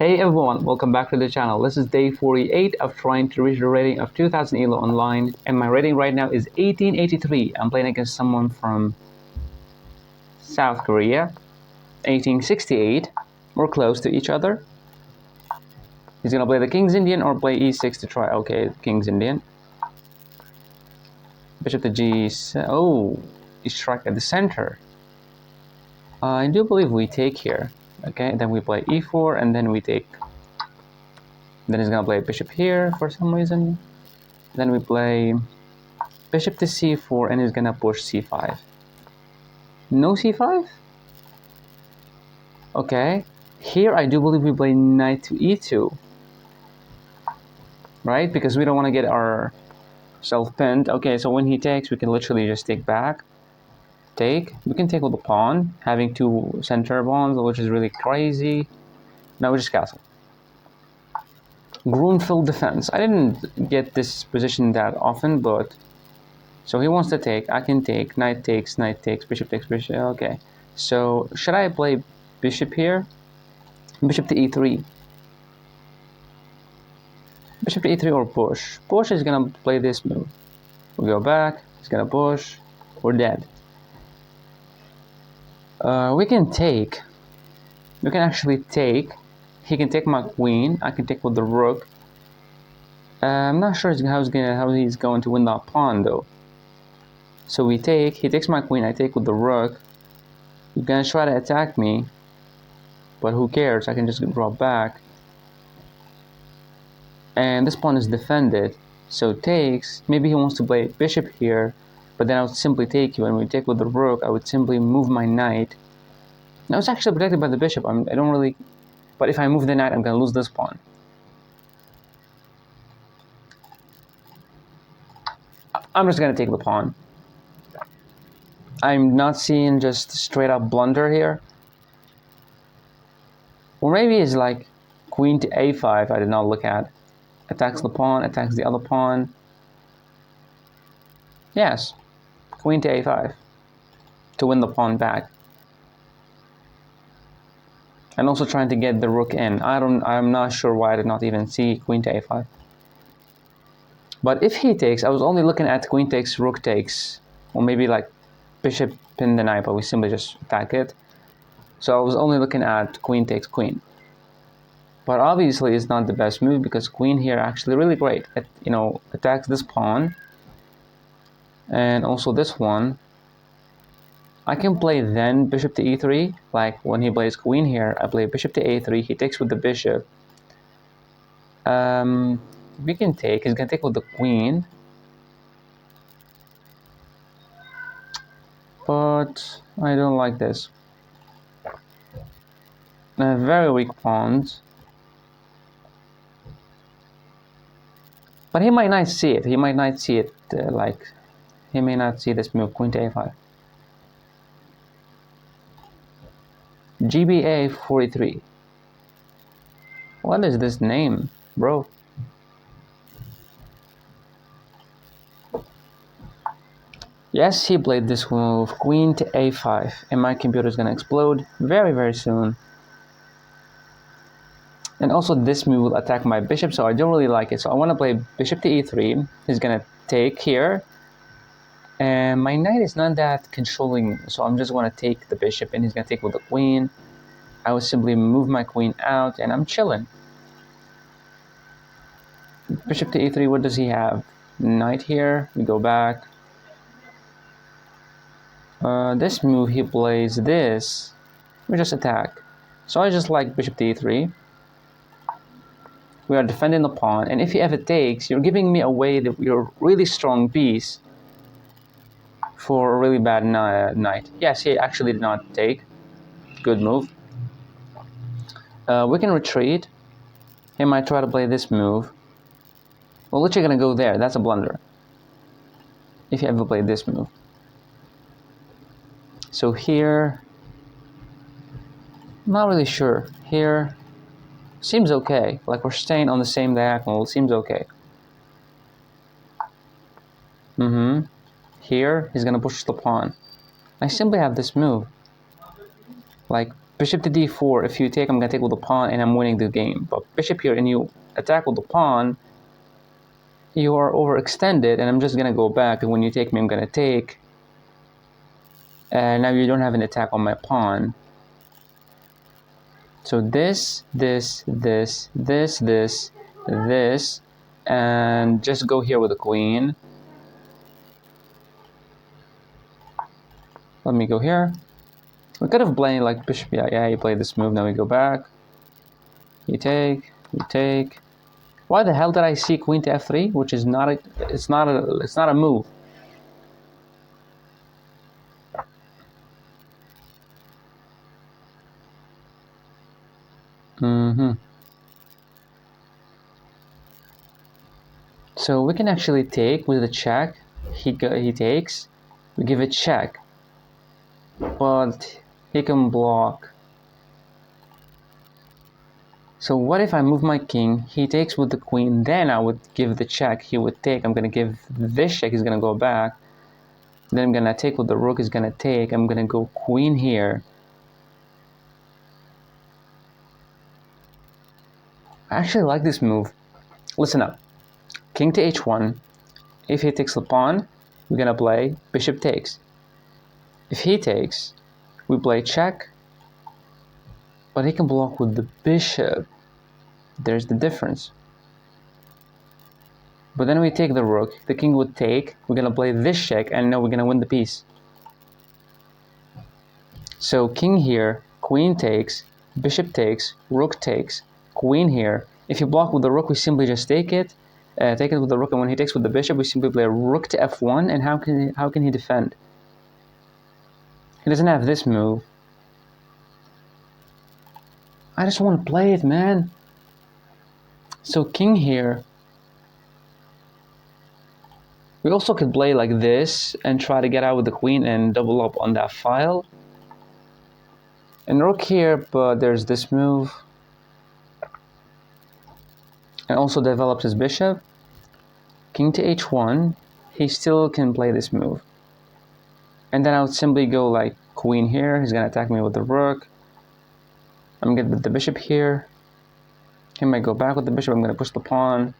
Hey everyone, welcome back to the channel. This is day 48 of trying to reach the rating of 2000 ELO online, and my rating right now is 1883. I'm playing against someone from South Korea. 1868. We're close to each other. He's gonna play the King's Indian or play E6 to try. Okay, King's Indian. Bishop to G7. Oh, he struck at the center. I do believe we take here. Okay, then we play E4 and then we take. Then he's gonna play bishop here for some reason. Then we play bishop to c4 and he's gonna push c5. No c5? Okay. Here I do believe we play knight to e2. Right? Because we don't want to get our self pinned. Okay, so when he takes, we can literally just take back. Take. We can take with the pawn, having two center pawns, which is really crazy. Now we just castle. Grunfeld defense. I didn't get this position that often, but so he wants to take. I can take. Knight takes, bishop takes, bishop. Okay. So should I play bishop here? Bishop to e3. Bishop to e3 or push. Push is gonna play this move. We go back. He's gonna push. We're dead. We can take. We can actually take. He can take my queen. I can take with the rook. I'm not sure how he's going to win that pawn though. So we take. He takes my queen. I take with the rook. He's gonna try to attack me, but who cares? I can just drop back. And this pawn is defended. So takes. Maybe he wants to play bishop here, but then I would simply take you. And when we take with the rook, I would simply move my knight. Now it's actually protected by the bishop. I don't really. But if I move the knight, I'm gonna lose this pawn. I'm just gonna take the pawn. I'm not seeing just straight up blunder here. Or maybe it's like queen to a5 I did not look at. Attacks the pawn, attacks the other pawn. Yes, queen to a5 to win the pawn back. And also trying to get the rook in. I'm not sure why I did not even see queen to a5. But if he takes, I was only looking at queen takes, rook takes, or maybe like bishop pin the knight, but we simply just attack it. So I was only looking at queen takes queen. But obviously it's not the best move because queen here actually really great. It, attacks this pawn and also this one. I can play then bishop to e3. Like when he plays queen here, I play bishop to a3. He takes with the bishop. We can take. He's gonna take with the queen. But I don't like this. Very weak pawns. But he might not see it. He might not see it. He may not see this move, queen to a5. GBA 43. What is this name, bro? Yes, he played this move, queen to a5, and my computer is gonna explode very, very soon. And also this move will attack my bishop, so I don't really like it. So I want to play bishop to e3. He's gonna take here. And my knight is not that controlling, so I'm just gonna take the bishop, and he's gonna take with the queen. I will simply move my queen out, and I'm chilling. Bishop to e3, what does he have? Knight here, we go back. This move, he plays this. We just attack. So I just like bishop to e3. We are defending the pawn, and if he ever takes, you're giving me away your really strong piece for a really bad knight. Yes, he actually did not take. Good move. We can retreat. He might try to play this move. Well, literally gonna go there. That's a blunder. If you ever play this move. So here, I'm not really sure. Here, seems okay. Like we're staying on the same diagonal. Seems okay. Here, he's gonna push the pawn. I simply have this move. Like Bishop to d4, if you take, I'm going to take with the pawn and I'm winning the game. But bishop here and you attack with the pawn, you are overextended and I'm just going to go back, and when you take me, I'm going to take. And now you don't have an attack on my pawn. So this, and just go here with the queen. Let me go here. We could have played like bishop, yeah, you played this move, now we go back. You take. Why the hell did I see queen to f3, which is not it's not a move. So we can actually take with the check. He takes. We give it check, but he can block. So what if I move my king? He takes with the queen. Then I would give the check. He would take. I'm gonna give this check. He's gonna go back. Then I'm gonna take with the rook. He's gonna take. I'm gonna go queen here. I actually like this move. Listen up. King to h1. If he takes the pawn, we're gonna play bishop takes. If he takes, we play check. But he can block with the bishop. There's the difference. But then we take the rook. The king would take. We're gonna play this check, and now we're gonna win the piece. So king here, queen takes, bishop takes, rook takes, queen here. If you block with the rook, we simply just take it with the rook, and when he takes with the bishop, we simply play rook to f1. And how can he defend? He doesn't have this move. I just want to play it, man. So king here. We also could play like this and try to get out with the queen and double up on that file. And rook here, but there's this move. And also develops his bishop. King to h1. He still can play this move. And then I would simply go like queen here. He's going to attack me with the rook. I'm going to get the bishop here. He might go back with the bishop. I'm going to push the pawn.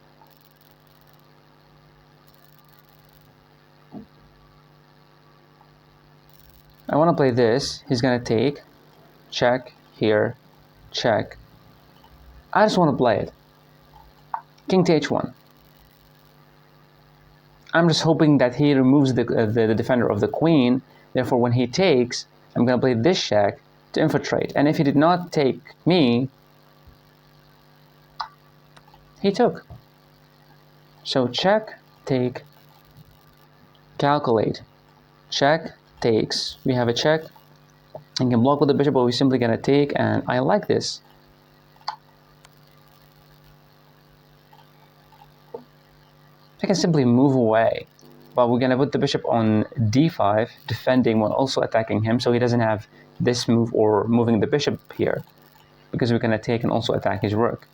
I want to play this. He's going to take. Check. Here. Check. I just want to play it. King to h1. I'm just hoping that he removes the defender of the queen. Therefore, when he takes, I'm going to play this check to infiltrate. And if he did not take me, he took. So check, take, calculate. Check, takes. We have a check. And can block with the bishop, but we're simply going to take. And I like this. I can simply move away, but we're going to put the bishop on d5, defending while also attacking him, so he doesn't have this move or moving the bishop here, because we're going to take and also attack his rook.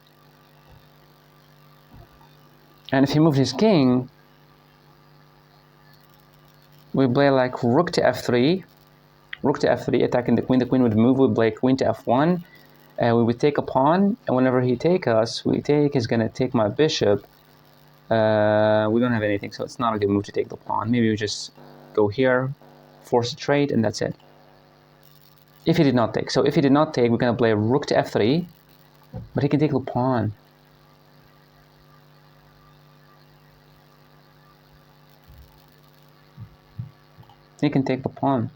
And if he moved his king, we play like rook to f3, attacking the queen would move, we play queen to f1, we would take a pawn, and whenever he takes us, we take, he's going to take my bishop. We don't have anything, so it's not a good move to take the pawn. Maybe we just go here, force a trade, and that's it. If he did not take. So if he did not take, we're going to play rook to f3, but he can take the pawn. He can take the pawn.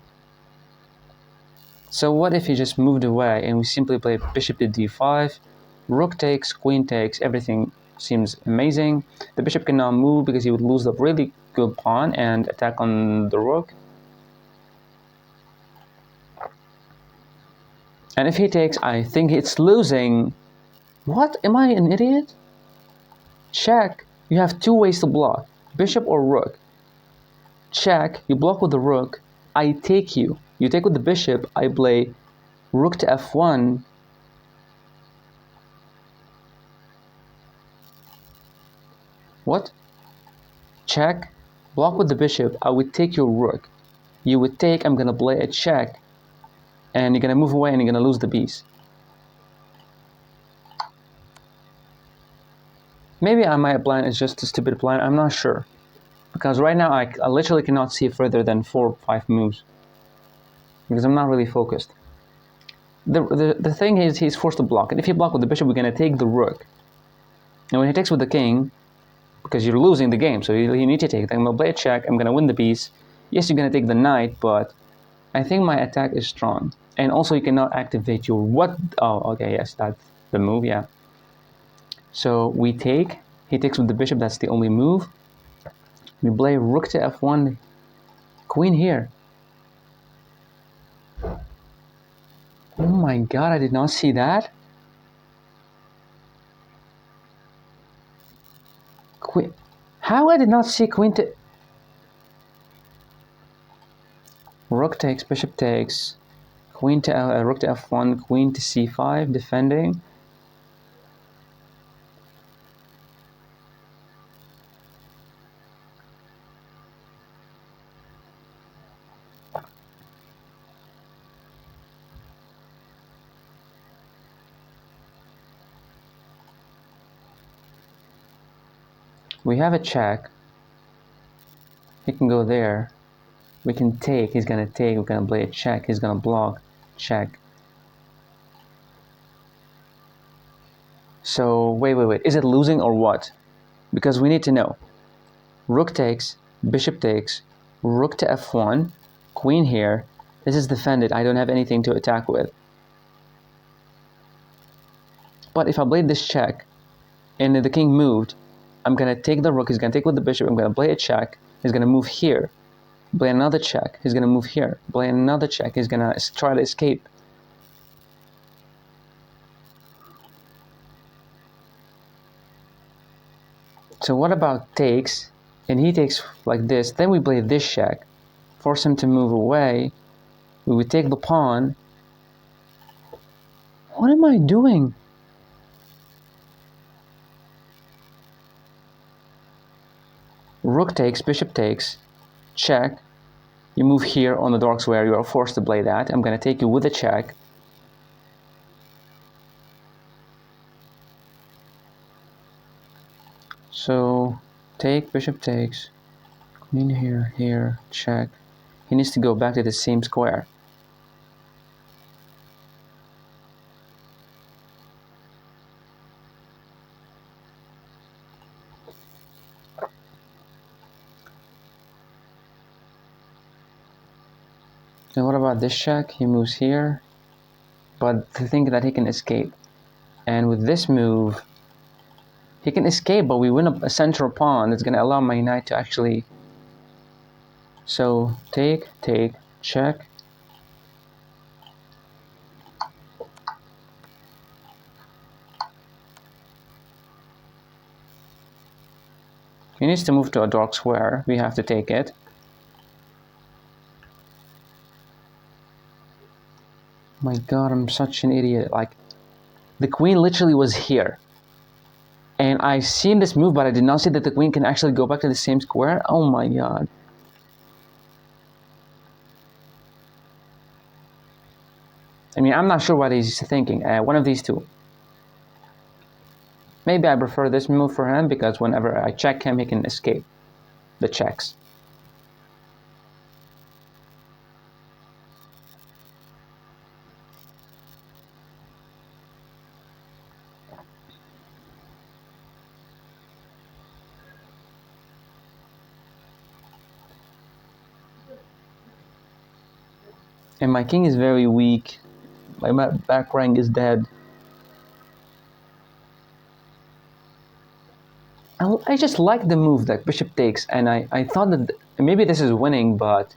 So what if he just moved away and we simply play bishop to d5, rook takes, queen takes, everything seems amazing. The bishop cannot move because he would lose the really good pawn and attack on the rook. And if he takes, I think it's losing. What? Am I an idiot? Check. You have two ways to block, bishop or rook. Check. You block with the rook. I take you. You take with the bishop. I play rook to f1. What? Check. Block with the bishop. I would take your rook. You would take. I'm gonna play a check. and you're gonna move away and you're gonna lose the piece. Maybe my plan is just a stupid plan, I'm not sure. Because right now I literally cannot see further than 4 or 5 moves. Because I'm not really focused. The thing is, he's forced to block. And if you block with the bishop, we're gonna take the rook. And when he takes with the king, because you're losing the game, so you need to take it. I'm gonna play a check, I'm gonna win the piece. Yes, you're gonna take the knight, but I think my attack is strong. And also you cannot activate your what? Oh, okay, yes, that's the move, yeah. So we take, he takes with the bishop, that's the only move. We play rook to f1, queen here. Oh my god, I did not see that. Queen, how I did not see queen to... Rook takes, bishop takes, queen to rook to f1, queen to c5, defending. We have a check. He can go there. We can take, he's gonna take, we're gonna play a check, he's gonna block, check. So, wait, is it losing or what? Because we need to know. Rook takes, bishop takes, rook to f1, queen here. This is defended, I don't have anything to attack with. But if I played this check, and the king moved, I'm gonna take the rook, he's gonna take with the bishop, I'm gonna play a check, he's gonna move here, play another check, he's gonna move here, play another check, he's gonna try to escape. So what about takes, and he takes like this, then we play this check, force him to move away, we would take the pawn. What am I doing? Rook takes, bishop takes, check, you move here on the dark square, you are forced to play that, I'm gonna take you with a check. So, take, bishop takes, queen here, here, check. He needs to go back to the same square. And what about this check? He moves here, but to think that he can escape. And with this move, he can escape, but we win a central pawn that's going to allow my knight to actually... So, take, check. He needs to move to a dark square. We have to take it. My god, I'm such an idiot. Like, the queen literally was here. And I've seen this move, but I did not see that the queen can actually go back to the same square. Oh my god. I mean, I'm not sure what he's thinking. One of these two. Maybe I prefer this move for him because whenever I check him, he can escape the checks. And my king is very weak. My back rank is dead. I just like the move that bishop takes, and I thought that maybe this is winning, but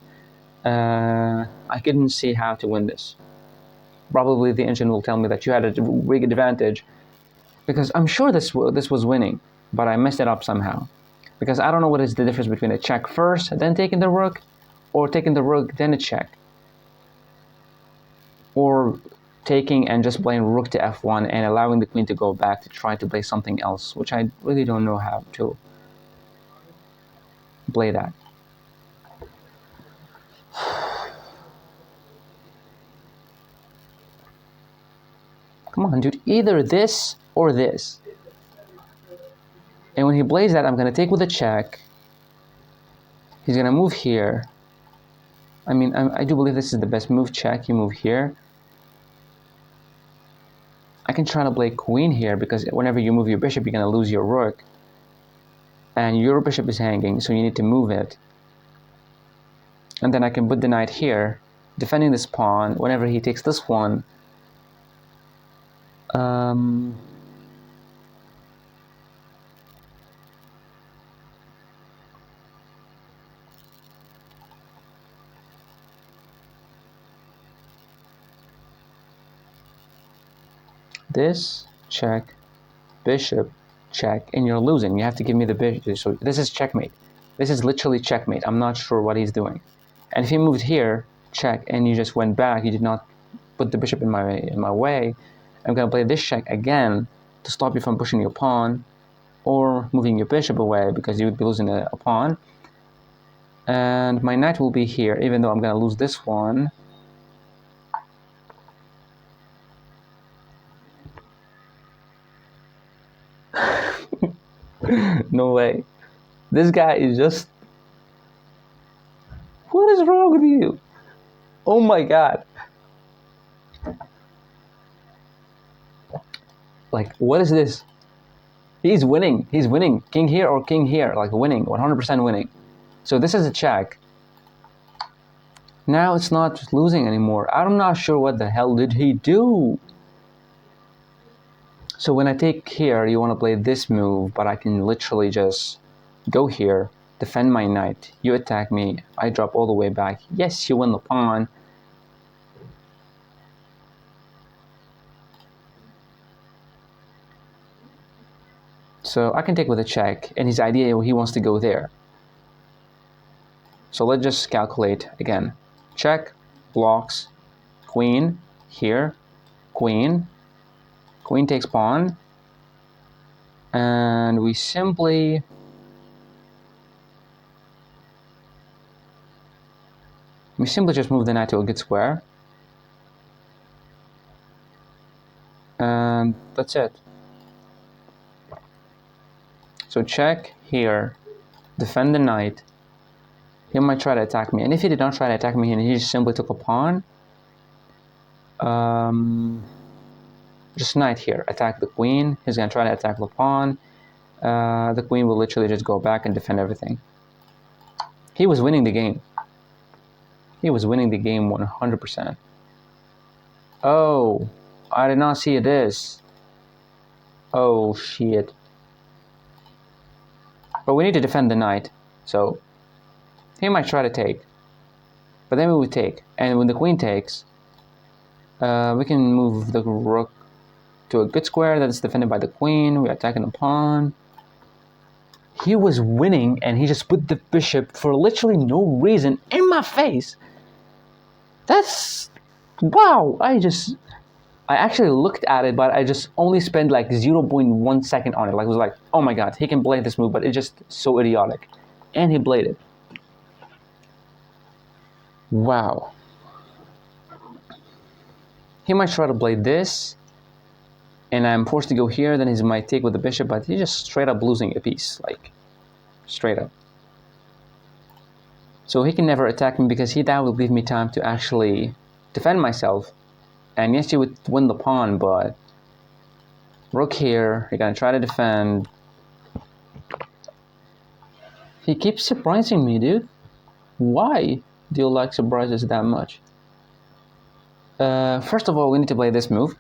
I couldn't see how to win this. Probably the engine will tell me that you had a big advantage, because I'm sure this was winning, but I messed it up somehow. Because I don't know what is the difference between a check first, then taking the rook, or taking the rook, then a check. Or taking and just playing rook to f1 and allowing the queen to go back to try to play something else, which I really don't know how to play that. Come on, dude. Either this or this. And when he plays that, I'm going to take with a check. He's going to move here. I mean, I do believe this is the best move. Check. You move here. I can try to play queen here because whenever you move your bishop, you're going to lose your rook. And your bishop is hanging, so you need to move it. And then I can put the knight here, defending this pawn. Whenever he takes this one, this, check, bishop, check, and you're losing. You have to give me the bishop. So this is checkmate. This is literally checkmate. I'm not sure what he's doing. And if he moved here, check, and you just went back, you did not put the bishop in my way, I'm going to play this check again to stop you from pushing your pawn or moving your bishop away because you would be losing a pawn. And my knight will be here, even though I'm going to lose this one. No way. This guy is just... What is wrong with you? Oh my god. Like, what is this? He's winning. He's winning. King here or king here. Like, winning. 100% winning. So this is a check. Now it's not losing anymore. I'm not sure what the hell did he do. So when I take here, you want to play this move, but I can literally just go here, defend my knight. You attack me. I drop all the way back. Yes, you win the pawn. So I can take with a check, and his idea, he wants to go there. So let's just calculate again. Check, blocks, queen, here, queen, queen takes pawn, and we simply just move the knight to a good square, and that's it. So check here, defend the knight. He might try to attack me, and if he did not try to attack me and he just simply took a pawn, just knight here, attack the queen. He's gonna try to attack the pawn. The queen will literally just go back and defend everything. He was winning the game. He was winning the game 100%. Oh, I did not see this. Oh shit. But we need to defend the knight, so he might try to take. But then we would take, and when the queen takes, we can move the rook to a good square that is defended by the queen. We're attacking the pawn. He was winning, and he just put the bishop for literally no reason in my face. That's... wow! I actually looked at it, but I just only spent like 0.1 second on it. Like, it was like, oh my god, he can play this move, but it's just so idiotic. And he played it. Wow. He might try to play this, and I'm forced to go here, then he might take with the bishop, but he's just straight up losing a piece, like, straight up. So he can never attack me because that will give me time to actually defend myself. And yes, he would win the pawn, but rook here, you're gonna try to defend. He keeps surprising me, dude. Why do you like surprises that much? First of all, we need to play this move.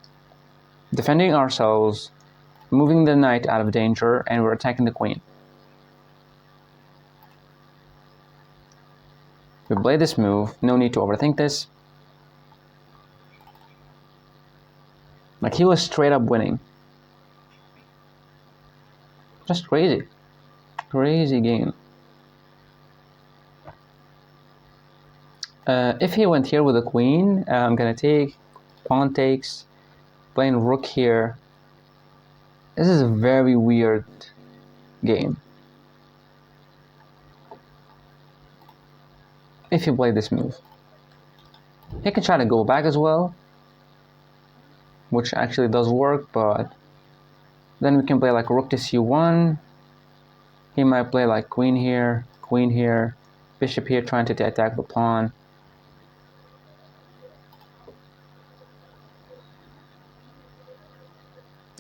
Defending ourselves, moving the knight out of danger, and we're attacking the queen. We play this move, no need to overthink this. Like, he was straight up winning. Just crazy. Crazy game. If he went here with a queen, I'm gonna take, pawn takes, playing rook here. This is a very weird game. If you play this move, he can try to go back as well. which actually does work, but then we can play like rook to c1. He might play like queen here, bishop here, trying to attack the pawn.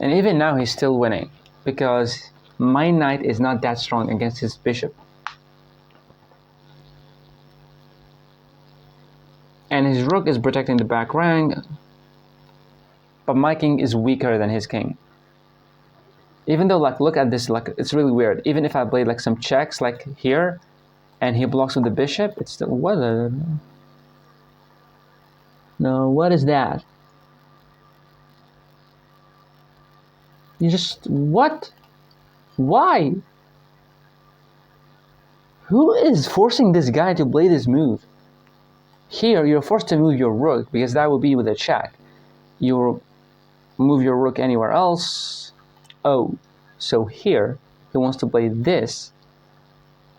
And even now he's still winning, because my knight is not that strong against his bishop. And his rook is protecting the back rank, but my king is weaker than his king. Even though, like, look at this, like, it's really weird. Even if I play like some checks like here, and he blocks with the bishop, it's still, what a... No, what is that? You just, what? Why? Who is forcing this guy to play this move? Here, you're forced to move your rook, because that will be with a check. You move your rook anywhere else. Oh, so here, he wants to play this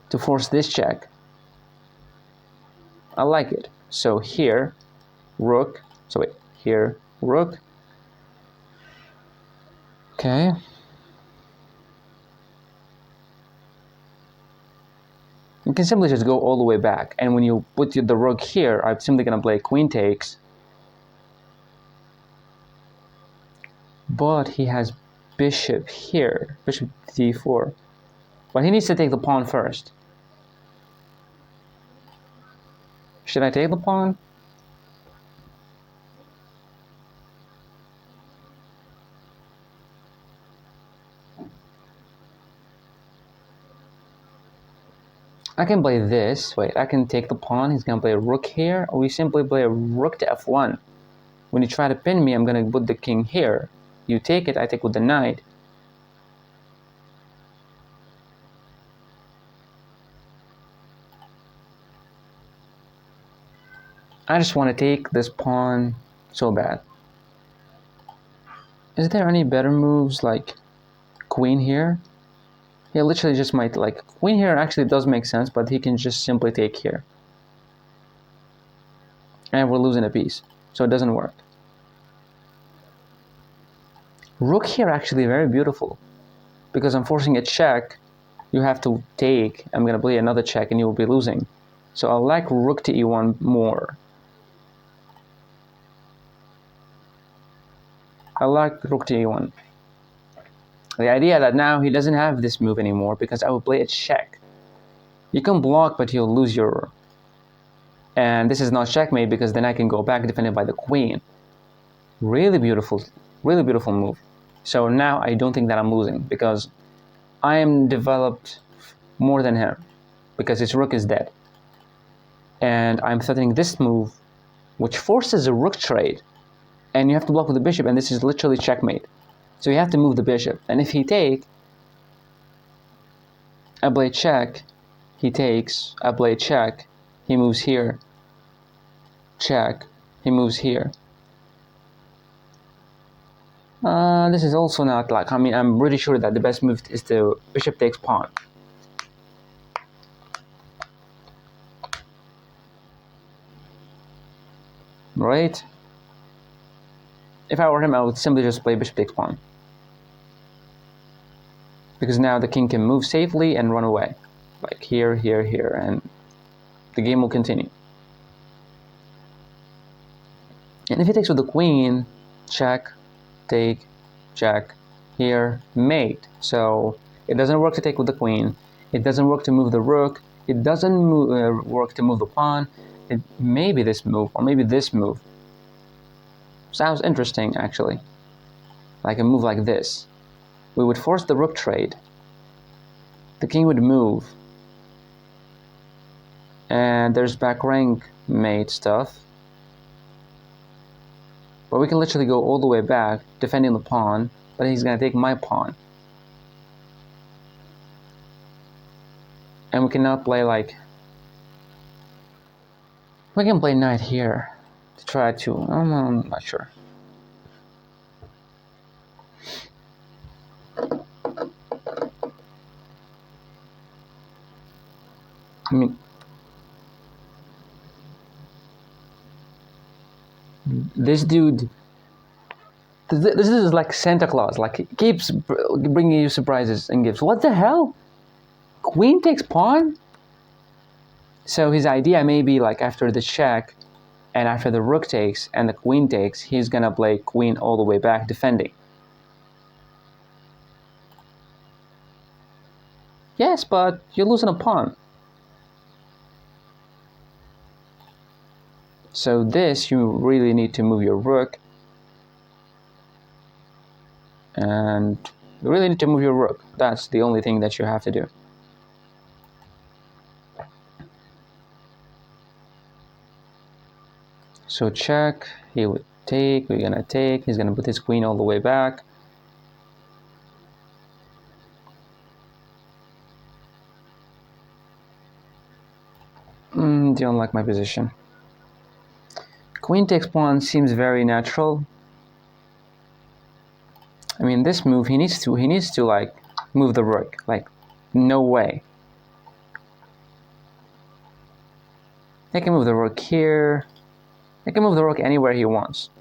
to force this check. I like it. So here, rook, so wait, here, rook. Okay. You can simply just go all the way back, and when you put the rook here, I'm simply gonna play queen takes. But he has bishop here, bishop d4. But he needs to take the pawn first. Should I take the pawn? I can play this. Wait, I can take the pawn. He's gonna play a rook here, or we simply play a rook to f1. When you try to pin me, I'm gonna put the king here. You take it, I take with the knight. I just want to take this pawn so bad. Is there any better moves like queen here? He literally just might, like, queen here actually does make sense, but he can just simply take here. And we're losing a piece, so it doesn't work. Rook here actually very beautiful, because I'm forcing a check. You have to take. I'm gonna play another check and you will be losing. So I like rook to e1 more. I like rook to e1. The idea that now he doesn't have this move anymore, because I will play a check. You can block, but you'll lose your... And this is not checkmate, because then I can go back defended by the queen. Really beautiful move. So now I don't think that I'm losing, because I am developed more than him, because his rook is dead. And I'm threatening this move, which forces a rook trade. And you have to block with the bishop, and this is literally checkmate. So you have to move the bishop. And if he take, I play check, he takes, I play check, he moves here, check, he moves here. This is also not like, I mean, I'm pretty sure that the best move is the bishop takes pawn. Right? If I were him, I would simply just play bishop takes pawn. Because now the king can move safely and run away. Like here, here, here, and the game will continue. And if he takes with the queen, check, take, check, here, mate. So it doesn't work to take with the queen. It doesn't work to move the rook. It doesn't work to move the pawn. It may be this move, or maybe this move. Sounds interesting, actually. Like a move like this. We would force the rook trade. The king would move. And there's back rank mate stuff. But we can literally go all the way back, defending the pawn, but he's gonna take my pawn. And we cannot play like... We can play knight here to try to... I'm not sure. I mean... This dude This is like Santa Claus. Like, he keeps bringing you surprises and gifts. What the hell? Queen takes pawn? So his idea may be like after the check and after the rook takes and the queen takes, he's gonna play queen all the way back defending. Yes, but you're losing a pawn. So this, you really need to move your rook. And you really need to move your rook. That's the only thing that you have to do. So check, he would take, we're gonna take, he's gonna put his queen all the way back. Don't like my position. Queen takes pawn seems very natural. I mean, this move, he needs to like move the rook. Like, no way. He can move the rook here. He can move the rook anywhere he wants.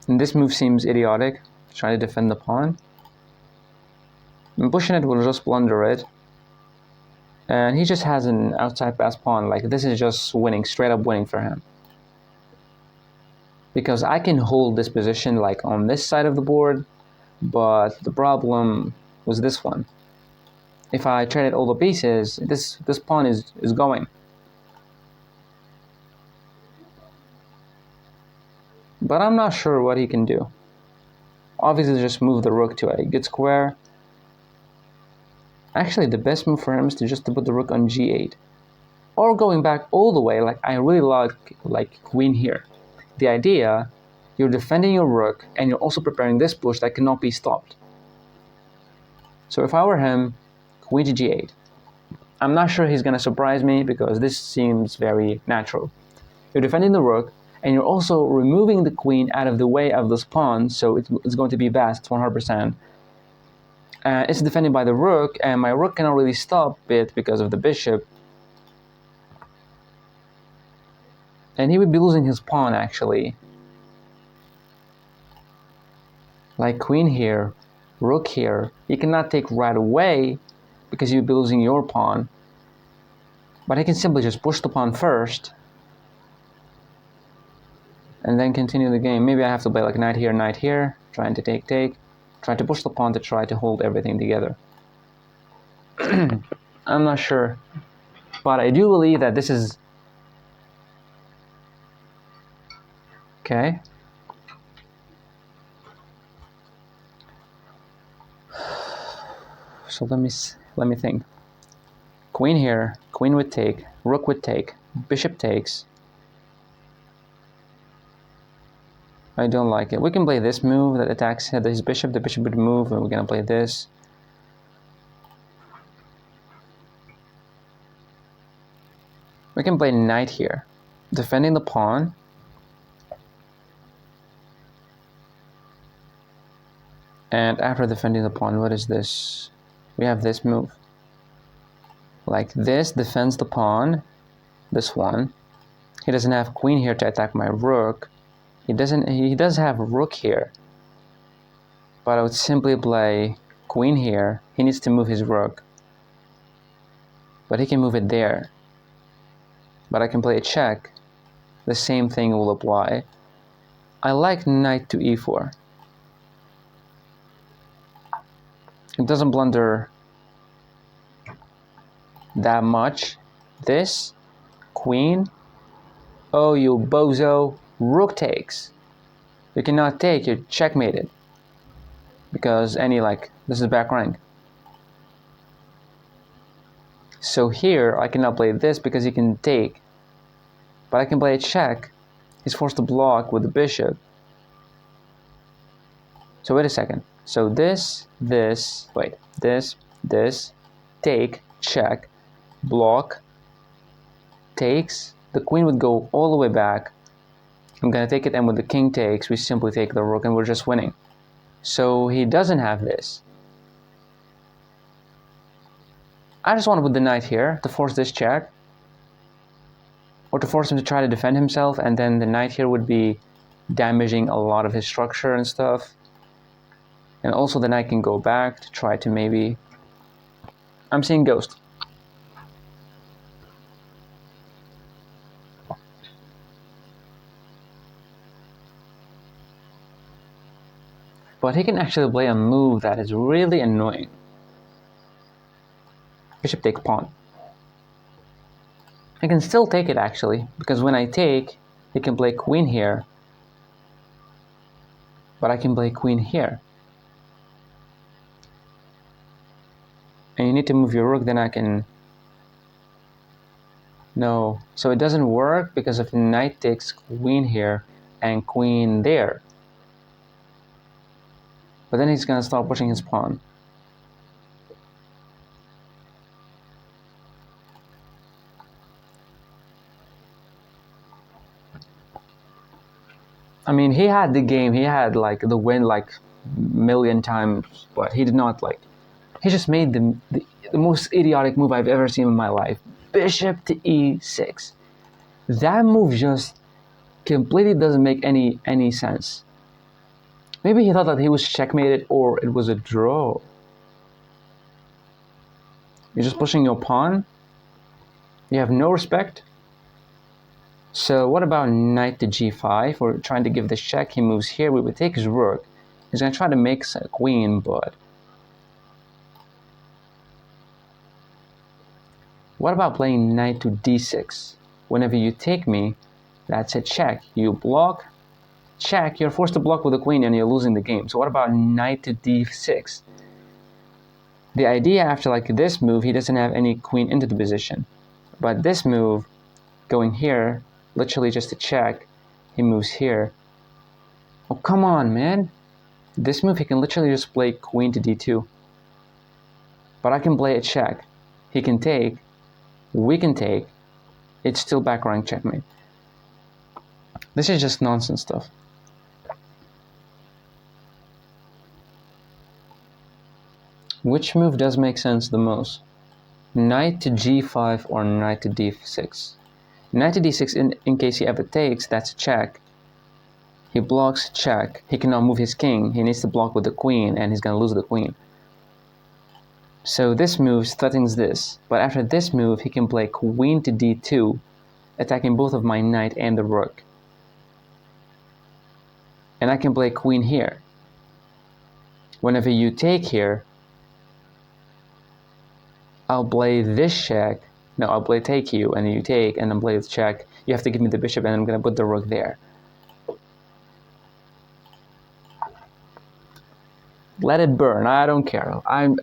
And this move seems idiotic. Trying to defend the pawn. And pushing it will just blunder it. And he just has an outside pass pawn. Like, this is just winning, straight up winning for him. Because I can hold this position like on this side of the board, but the problem was this one. If I traded all the pieces, this pawn is going. But I'm not sure what he can do. Obviously, just move the rook to a good square. Actually, the best move for him is to put the rook on g8. Or going back all the way, like I really like queen here. The idea, you're defending your rook and you're also preparing this push that cannot be stopped. So if I were him, queen to g8. I'm not sure he's gonna surprise me because this seems very natural. You're defending the rook and you're also removing the queen out of the way of this pawn, so it's going to be best 100%. It's defended by the rook, and my rook cannot really stop it because of the bishop. And he would be losing his pawn, actually. Like queen here, rook here. You cannot take right away because you'd be losing your pawn. But I can simply just push the pawn first and then continue the game. Maybe I have to play like knight here, trying to take, trying to push the pawn to try to hold everything together. I'm not sure, but I do believe that this is okay. So let me think. Queen here, queen would take, rook would take, bishop takes. I don't like it. We can play this move that attacks his bishop. The bishop would move, and we're gonna play this. We can play knight here, defending the pawn. And after defending the pawn, what is this? We have this move. Like this defends the pawn, this one. He doesn't have queen here to attack my rook. He does have a rook here. But I would simply play queen here. He needs to move his rook. But he can move it there. But I can play a check. The same thing will apply. I like knight to e4. It doesn't blunder that much. This, queen. Oh, you bozo. Rook takes. You cannot take, you're checkmated. Because this is back rank. So here, I cannot play this because he can take. But I can play a check. He's forced to block with the bishop. So wait a second. So this, take, check, block, takes. The queen would go all the way back. I'm gonna take it, and with the king takes, we simply take the rook and we're just winning. So he doesn't have this. I just want to put the knight here to force this check. or to force him to try to defend himself, and then the knight here would be damaging a lot of his structure and stuff. And also the knight can go back to try to maybe... I'm seeing ghost. But he can actually play a move that is really annoying. Bishop takes pawn. I can still take it actually, because when I take, he can play queen here. But I can play queen here. And you need to move your rook, then I can... No, so it doesn't work because if knight takes queen here and queen there. But then he's gonna start pushing his pawn. I mean, he had the game, he had like the win like million times, but he did not like... He just made the most idiotic move I've ever seen in my life. Bishop to e6. That move just completely doesn't make any sense. Maybe he thought that he was checkmated or it was a draw. You're just pushing your pawn. You have no respect. So what about knight to g5? We're trying to give this check. He moves here. We would take his rook. He's going to try to make a queen, but... What about playing knight to d6? Whenever you take me, that's a check. You block, check. You're forced to block with the queen and you're losing the game. So what about knight to d6? The idea after like this move, he doesn't have any queen into the position. But this move, going here, literally just a check. He moves here. Oh, come on, man. This move, he can literally just play queen to d2. But I can play a check. He can take. We can take. It's still back rank checkmate. This is just nonsense stuff. Which move does make sense the most? Knight to g5 or knight to d6? Knight to d6, in case he ever takes, that's a check. He blocks, check. He cannot move his king. He needs to block with the queen, and he's going to lose the queen. So this move threatens this. But after this move, he can play queen to d2, attacking both of my knight and the rook. And I can play queen here. Whenever you take here, I'll play this check. No, I'll play take you, and you take, and then play this check. You have to give me the bishop, and I'm going to put the rook there. Let it burn. I don't care. I'm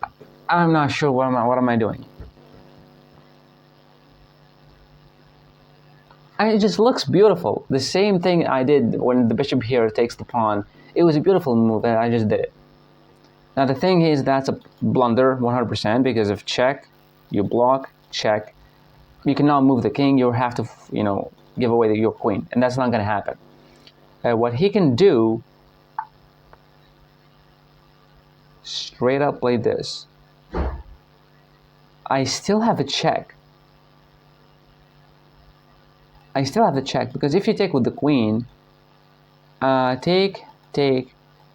not sure what am I doing. It just looks beautiful. The same thing I did when the bishop here takes the pawn. It was a beautiful move, and I just did it. Now the thing is, that's a blunder 100% because if check, you block, check. You cannot move the king. You have to, give away your queen, and that's not going to happen. What he can do, straight up play this. I still have a check. I still have the check because if you take with the queen, take,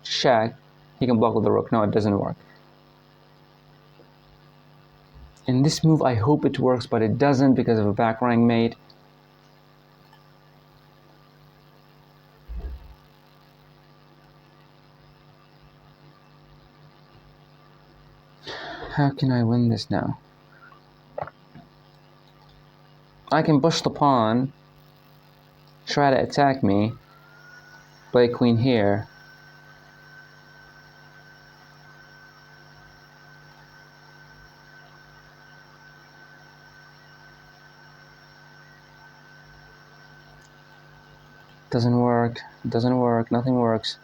check, he can block with the rook. No, it doesn't work. In this move, I hope it works, but it doesn't because of a back rank mate. How can I win this now? I can push the pawn, try to attack me, play queen here. Doesn't work, nothing works.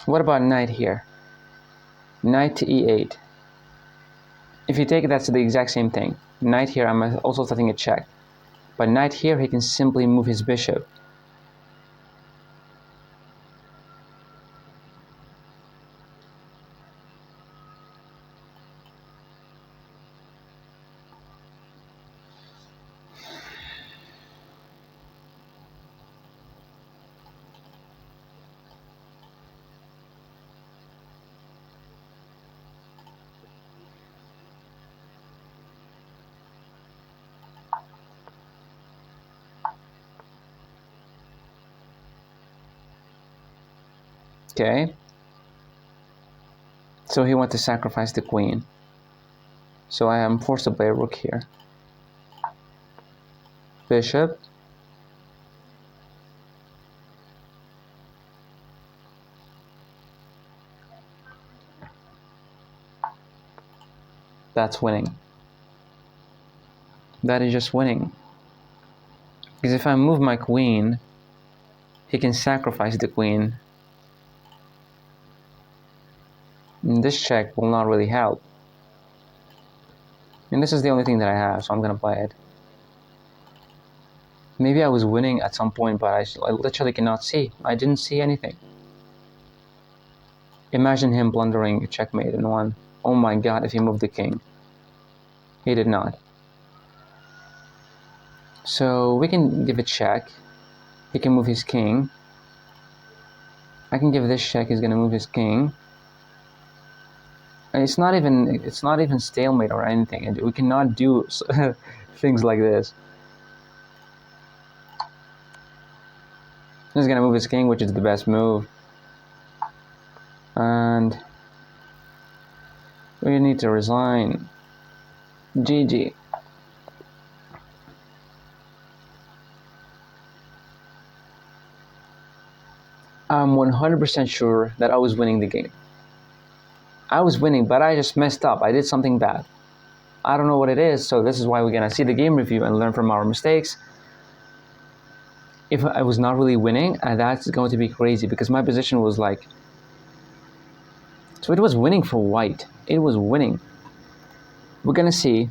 What about knight here? Knight to e8. If you take it, that's the exact same thing. Knight here, I'm also setting a check. But knight here, he can simply move his bishop. Okay. So he went to sacrifice the queen. So I am forced to play a rook here. Bishop. That's winning. That is just winning. Because if I move my queen, he can sacrifice the queen. And this check will not really help. And this is the only thing that I have, so I'm gonna play it. Maybe I was winning at some point, but I literally cannot see. I didn't see anything. Imagine him blundering checkmate in one. Oh my god, if he moved the king. He did not. So we can give a check. He can move his king. I can give this check, he's gonna move his king. And it's not even stalemate or anything. We cannot do things like this. He's gonna move his king, which is the best move. And we need to resign. GG. I'm 100% sure that I was winning the game. I was winning, but I just messed up. I did something bad. I don't know what it is, so this is why we're gonna see the game review and learn from our mistakes. If I was not really winning, that's going to be crazy because my position was like... So it was winning for white. It was winning. We're gonna see.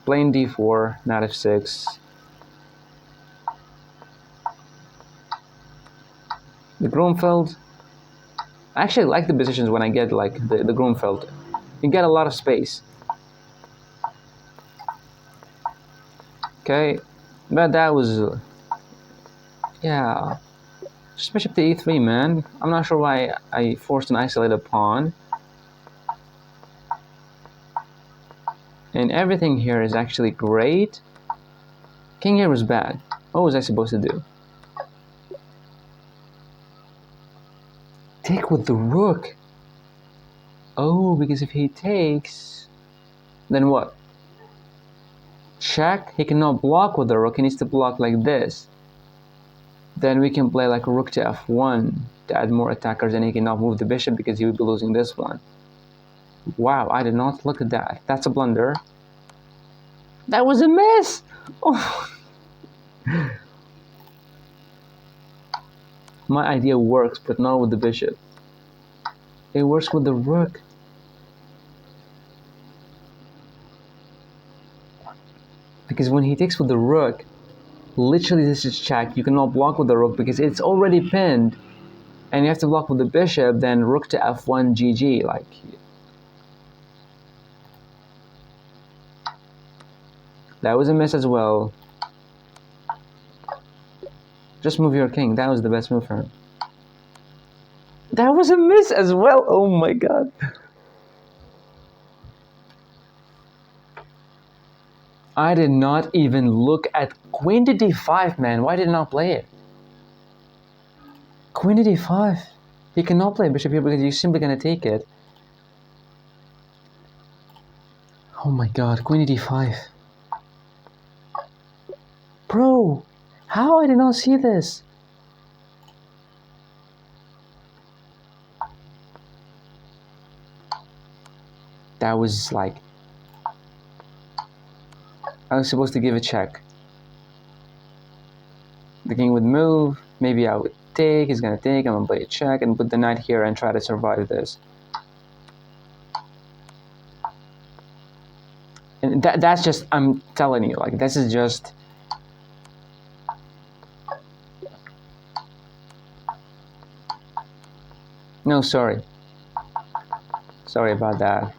Plain d4, knight f6. The Grunfeld. I actually like the positions when I get like the Grunfeld. You get a lot of space. Okay, but that was... yeah. Just bishop to e3, man. I'm not sure why I forced an isolated pawn. And everything here is actually great. King here was bad. What was I supposed to do? Take with the rook. Oh, because if he takes... then what? Check. He cannot block with the rook. He needs to block like this. Then we can play like rook to f1 to add more attackers, and he cannot move the bishop because he would be losing this one. Wow, I did not look at that. That's a blunder. That was a miss! Oh. My idea works, but not with the bishop. It works with the rook. Because when he takes with the rook, literally this is check. You cannot block with the rook because it's already pinned. And you have to block with the bishop, then rook to f1 GG. Like... that was a miss as well. Just move your king. That was the best move for him. That was a miss as well. Oh my god. I did not even look at queen to d5, man. Why did I not play it? Queen to d5. He cannot play bishop here because you're simply going to take it. Oh my god, queen to d5. Bro, how I did not see this? That was like... I was supposed to give a check. The king would move. Maybe I would take. He's gonna take. I'm gonna play a check and put the knight here and try to survive this. And that's just... I'm telling you, like, this is just... No, sorry. Sorry about that.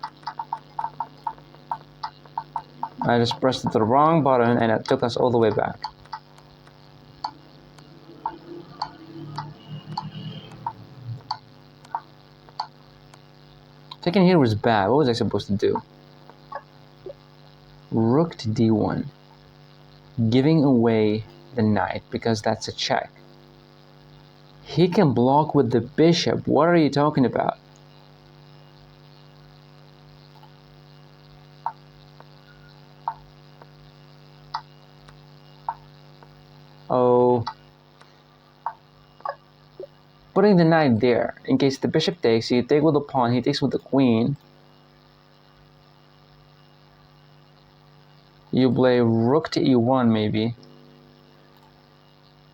I just pressed the wrong button and it took us all the way back. Taking here was bad. What was I supposed to do? Rook to d1. Giving away the knight because that's a check. He can block with the bishop. What are you talking about? Oh, putting the knight there in case the bishop takes. You take with the pawn. He takes with the queen. You play rook to e1 maybe.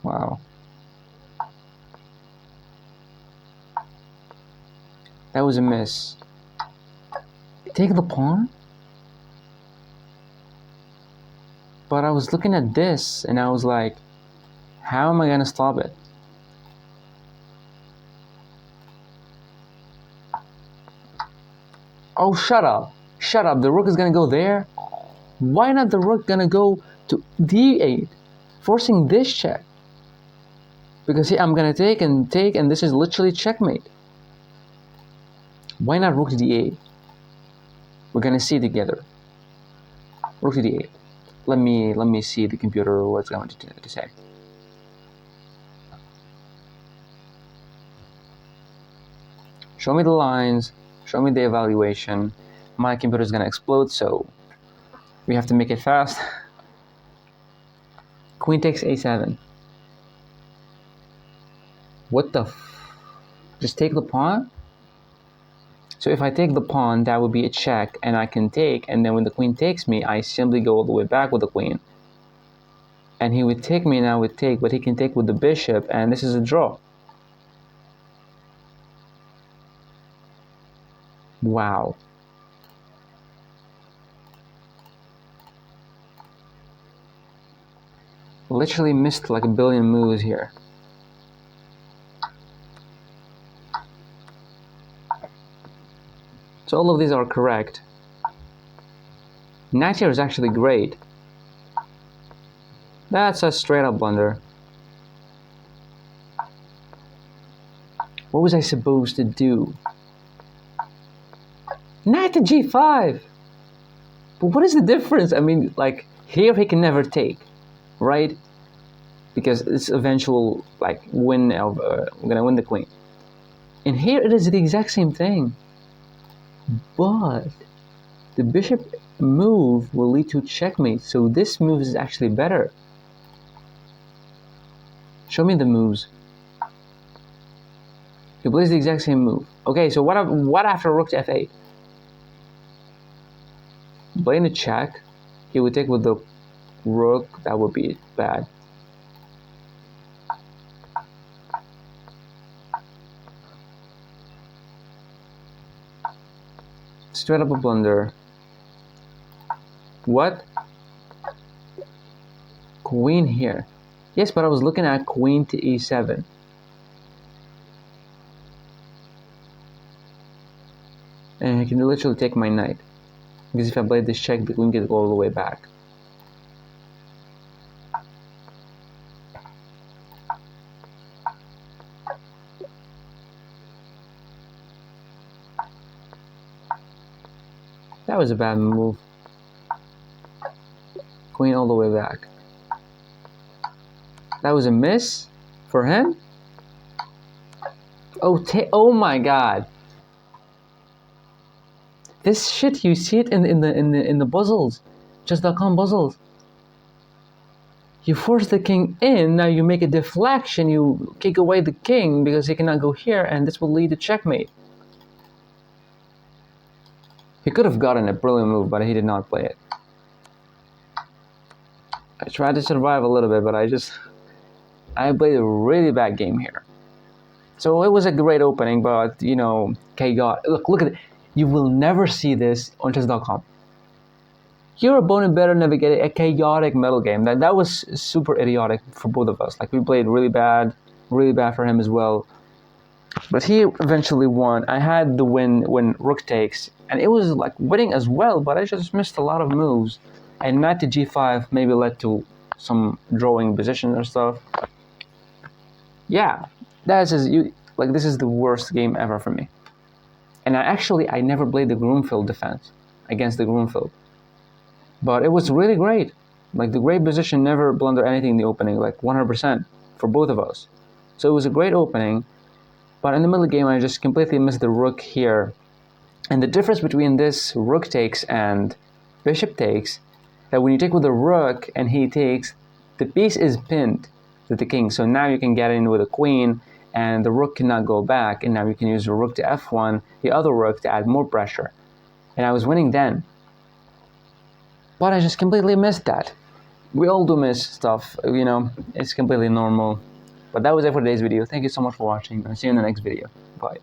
Wow. That was a miss. Take the pawn? But I was looking at this and I was like, how am I gonna stop it? Oh, shut up. Shut up. The rook is gonna go there? Why not the rook gonna go to d8, forcing this check? Because see, I'm gonna take, and this is literally checkmate. Why not rook to d8? We're gonna see together. Rook to d8. Let me see the computer what's going to say. Show me the lines. Show me the evaluation. My computer is gonna explode, so we have to make it fast. Queen takes a7. What the just take the pawn? So if I take the pawn, that would be a check, and I can take, and then when the queen takes me, I simply go all the way back with the queen. And he would take me, and I would take, but he can take with the bishop, and this is a draw. Wow. Literally missed like a billion moves here. So all of these are correct. Knight here is actually great. That's a straight up blunder. What was I supposed to do? Knight to g5! But what is the difference? I mean, like, here he can never take, right? Because it's eventual, like, win of, I'm gonna win the queen. And here it is the exact same thing. But the bishop move will lead to checkmate, so this move is actually better. Show me the moves. He plays the exact same move. Okay, so what after rook to f8? Playing a check, he would take with the rook. That would be bad. Straight up a blunder. What? Queen here. Yes, but I was looking at queen to e7. And I can literally take my knight. Because if I play this check, the queen can go all the way back. That was a bad move. Queen all the way back. That was a miss for him. Oh my god. This shit, you see it in the puzzles, chess.com puzzles. You force the king in, now you make a deflection, you kick away the king because he cannot go here, and this will lead to checkmate. He could have gotten a brilliant move, but he did not play it. I tried to survive a little bit, but I played a really bad game here. So it was a great opening, but you know, chaos. Look at it. You will never see this on chess.com. Your opponent better navigate a chaotic Middlegame. That was super idiotic for both of us. Like, we played really bad for him as well. But he eventually won. I had the win when rook takes, and it was like winning as well, but I just missed a lot of moves. And knight to g5 maybe led to some drawing position or stuff. Yeah, this is the worst game ever for me. And I never played the Groomfield defense against the Groomfield. But it was really great. Like, the great position never blundered anything in the opening, like 100% for both of us. So it was a great opening, but in the middle game I just completely missed the rook here. And the difference between this rook takes and bishop takes, that when you take with the rook and he takes, the piece is pinned to the king. So now you can get in with a queen and the rook cannot go back, and now you can use the rook to f1, the other rook, to add more pressure. And I was winning then. But I just completely missed that. We all do miss stuff, you know, it's completely normal. But that was it for today's video. Thank you so much for watching. I'll see you in the next video. Bye.